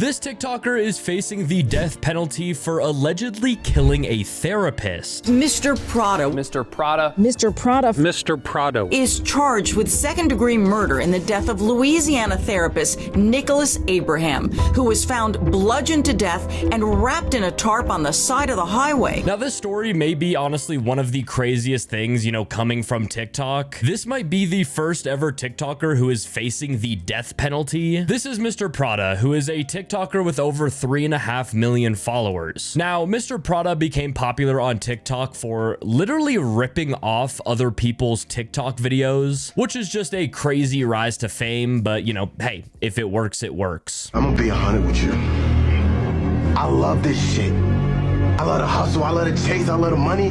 This TikToker is facing the death penalty for allegedly killing a therapist. Mr. Prado is charged with second-degree murder in the death of Louisiana therapist Nicholas Abraham, who was found bludgeoned to death and wrapped in a tarp on the side of the highway. Now, this story may be honestly one of the craziest things, coming from TikTok. This might be the first ever TikToker who is facing the death penalty. This is Mr. Prada, who is a TikToker with over 3.5 million followers. Now, Mr. Prada became popular on TikTok for literally ripping off other people's TikTok videos, which is just a crazy rise to fame, but hey, if it works, it works. I'm gonna be 100 with you. I love this shit. I love the hustle, I love the chase, I love the money.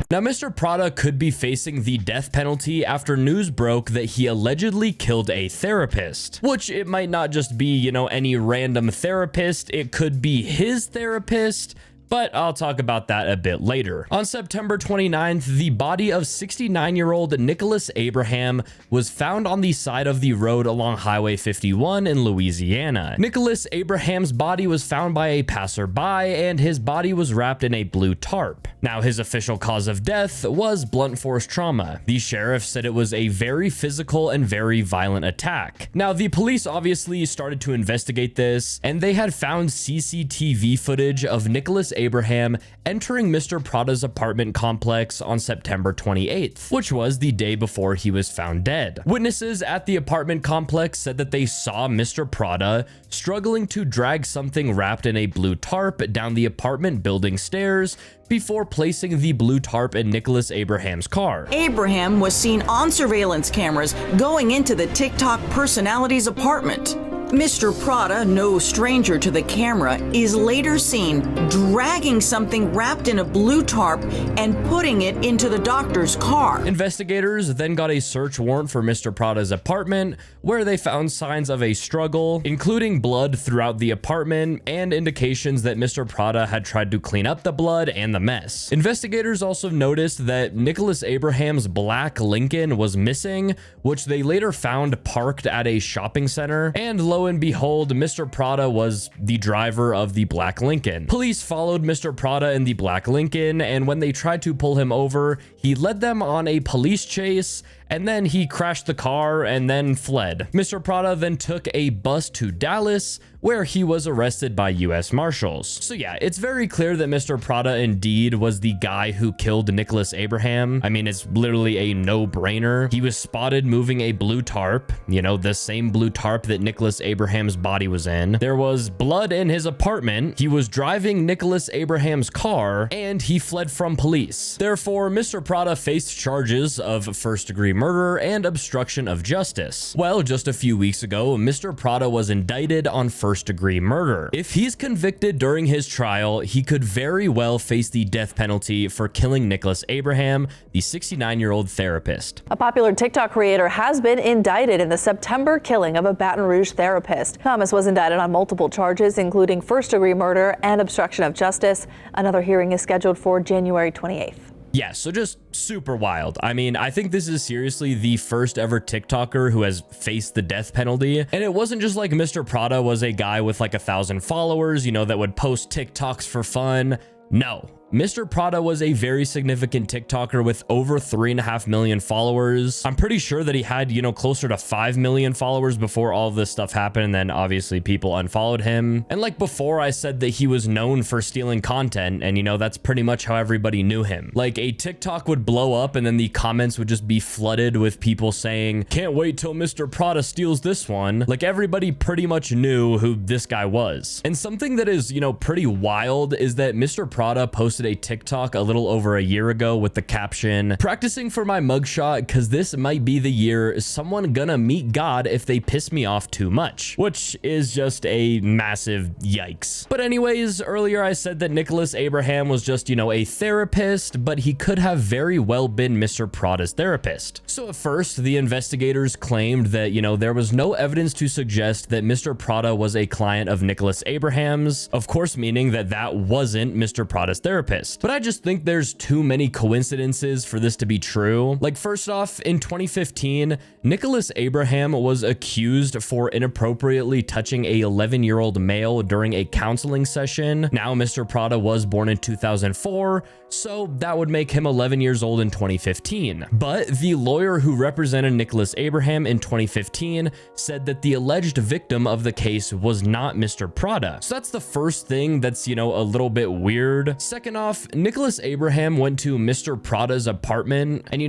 Now, Mr. Prada could be facing the death penalty after news broke that he allegedly killed a therapist, which it might not just be, any random therapist. It could be his therapist, but I'll talk about that a bit later. On September 29th, the body of 69-year-old Nicholas Abraham was found on the side of the road along Highway 51 in Louisiana. Nicholas Abraham's body was found by a passerby, and his body was wrapped in a blue tarp. Now, his official cause of death was blunt force trauma. The sheriff said it was a very physical and very violent attack. Now, the police obviously started to investigate this, and they had found CCTV footage of Nicholas Abraham entering Mr. Prada's apartment complex on September 28th, which was the day before he was found dead. Witnesses at the apartment complex said that they saw Mr. Prada struggling to drag something wrapped in a blue tarp down the apartment building stairs before placing the blue tarp in Nicholas Abraham's car. Abraham was seen on surveillance cameras going into the TikTok personality's apartment. Mr. Prada, no stranger to the camera, is later seen dragging something wrapped in a blue tarp and putting it into the doctor's car. Investigators then got a search warrant for Mr. Prada's apartment, where they found signs of a struggle, including blood throughout the apartment and indications that Mr. Prada had tried to clean up the blood and the mess. Investigators also noticed that Nicholas Abraham's black Lincoln was missing, which they later found parked at a shopping center, and lo and behold, Mr. Prada was the driver of the black Lincoln. Police followed Mr. Prada in the black Lincoln, and when they tried to pull him over, he led them on a police chase, and then he crashed the car and then fled. Mr. Prada then took a bus to Dallas, where he was arrested by U.S. Marshals. So yeah, it's very clear that Mr. Prada indeed was the guy who killed Nicholas Abraham. I mean, it's literally a no-brainer. He was spotted moving a blue tarp, the same blue tarp that Nicholas Abraham's body was in. There was blood in his apartment. He was driving Nicholas Abraham's car, and he fled from police. Therefore, Mr. Prada faced charges of first-degree murder and obstruction of justice. Well, just a few weeks ago, Mr. Prada was indicted on first-degree murder. If he's convicted during his trial, he could very well face the death penalty for killing Nicholas Abraham, the 69-year-old therapist. A popular TikTok creator has been indicted in the September killing of a Baton Rouge therapist. Thomas was indicted on multiple charges, including first-degree murder and obstruction of justice. Another hearing is scheduled for January 28th. Yeah, so just super wild. I mean, I think this is seriously the first ever TikToker who has faced the death penalty. And it wasn't just like Mr. Prada was a guy with like 1,000 followers, that would post TikToks for fun. No. Mr. Prada was a very significant TikToker with over 3.5 million followers. I'm pretty sure that he had, closer to 5 million followers before all of this stuff happened, and then obviously people unfollowed him. And like before, I said that he was known for stealing content, and that's pretty much how everybody knew him. Like a TikTok would blow up and then the comments would just be flooded with people saying, "Can't wait till Mr. Prada steals this one." Like everybody pretty much knew who this guy was. And something that is, pretty wild is that Mr. Prada posted a TikTok a little over a year ago with the caption, "Practicing for my mugshot because this might be the year someone gonna meet God if they piss me off too much," which is just a massive yikes. But anyways, earlier I said that Nicholas Abraham was just, a therapist, but he could have very well been Mr. Prada's therapist. So at first, the investigators claimed that, there was no evidence to suggest that Mr. Prada was a client of Nicholas Abraham's, of course, meaning that that wasn't Mr. Prada's therapist. therapist. But I just think there's too many coincidences for this to be true. Like, first off, in 2015, Nicholas Abraham was accused for inappropriately touching a 11-year-old male during a counseling session. Now, Mr. Prada was born in 2004, so that would make him 11 years old in 2015. But the lawyer who represented Nicholas Abraham in 2015 said that the alleged victim of the case was not Mr. Prada. So that's the first thing that's, a little bit weird. Second off, Nicholas Abraham went to Mr. Prada's apartment, and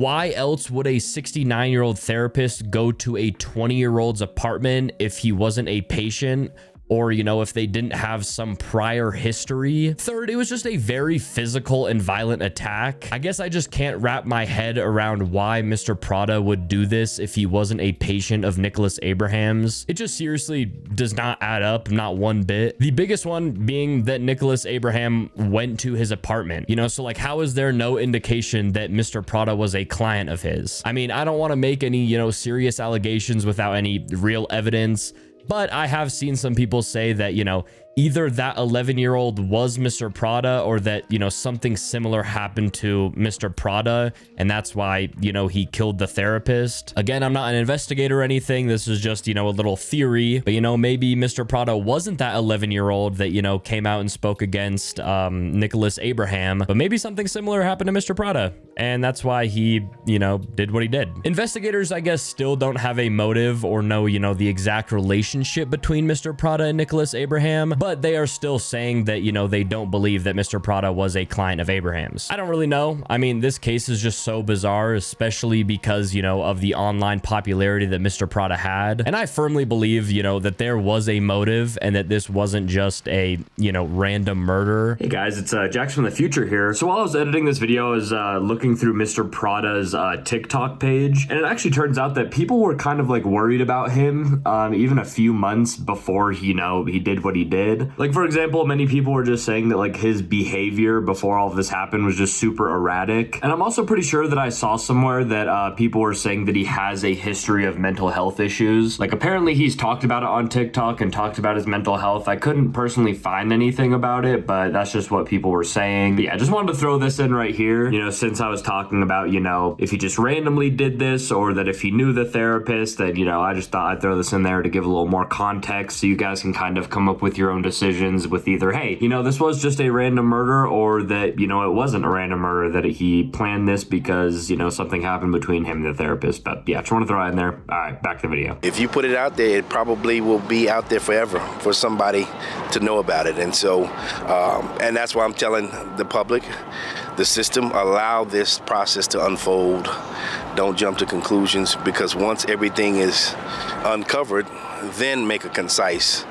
why else would a 69-year-old therapist go to a 20-year-old's apartment if he wasn't a patient? Or, if they didn't have some prior history. Third, it was just a very physical and violent attack. I guess I just can't wrap my head around why Mr. Prada would do this if he wasn't a patient of Nicholas Abraham's. It just seriously does not add up, not one bit. The biggest one being that Nicholas Abraham went to his apartment, so like, how is there no indication that Mr. Prada was a client of his? I mean, I don't want to make any, serious allegations without any real evidence, but I have seen some people say that, either that 11-year-old was Mr. Prada or that, something similar happened to Mr. Prada, and that's why, he killed the therapist. Again, I'm not an investigator or anything. This is just, a little theory, but, maybe Mr. Prada wasn't that 11-year-old that, came out and spoke against Nicholas Abraham, but maybe something similar happened to Mr. Prada, and that's why he, did what he did. Investigators, I guess, still don't have a motive or know, the exact relationship between Mr. Prada and Nicholas Abraham, but they are still saying that, they don't believe that Mr. Prada was a client of Abraham's. I don't really know. I mean, this case is just so bizarre, especially because, of the online popularity that Mr. Prada had. And I firmly believe, that there was a motive and that this wasn't just a, random murder. Hey guys, it's Jax from the future here. So while I was editing this video, I was looking through Mr. Prada's TikTok page, and it actually turns out that people were kind of like worried about him even a few months before he did what he did. Like, for example, many people were just saying that like his behavior before all of this happened was just super erratic. And I'm also pretty sure that I saw somewhere that people were saying that he has a history of mental health issues. Like, apparently he's talked about it on TikTok and talked about his mental health. I couldn't personally find anything about it, but that's just what people were saying. But yeah, I just wanted to throw this in right here, since I was talking about, if he just randomly did this or that if he knew the therapist, that, I just thought I'd throw this in there to give a little more context so you guys can kind of come up with your own decisions with either, hey, this was just a random murder, or that, it wasn't a random murder, that he planned this because, something happened between him and the therapist. But yeah, just want to throw it in there. All right, back to the video. If you put it out there, it probably will be out there forever for somebody to know about it. And so, and that's why I'm telling the public, the system, allow this process to unfold. Don't jump to conclusions, because once everything is uncovered, then make a concise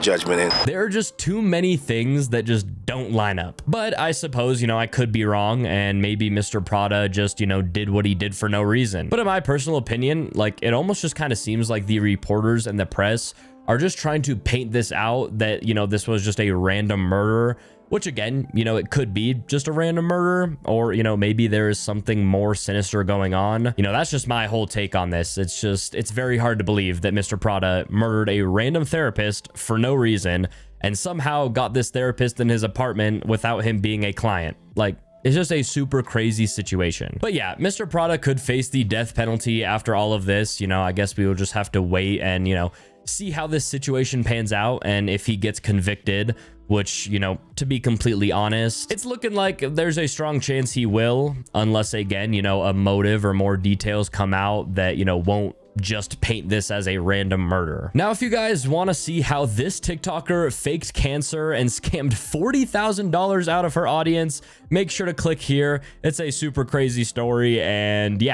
judgment in. There are just too many things that just don't line up. But I suppose, I could be wrong, and maybe Mr. Prada just, did what he did for no reason. But in my personal opinion, like, it almost just kind of seems like the reporters and the press are just trying to paint this out that, this was just a random murder, which again, it could be just a random murder, or, maybe there is something more sinister going on. That's just my whole take on this. It's very hard to believe that Mr. Prada murdered a random therapist for no reason and somehow got this therapist in his apartment without him being a client. Like, it's just a super crazy situation. But yeah, Mr. Prada could face the death penalty after all of this. I guess we will just have to wait and, see how this situation pans out, and if he gets convicted, which, to be completely honest, it's looking like there's a strong chance he will, unless again, a motive or more details come out that, won't just paint this as a random murder. Now, if you guys want to see how this TikToker faked cancer and scammed $40,000 out of her audience, make sure to click here. It's a super crazy story, and yeah,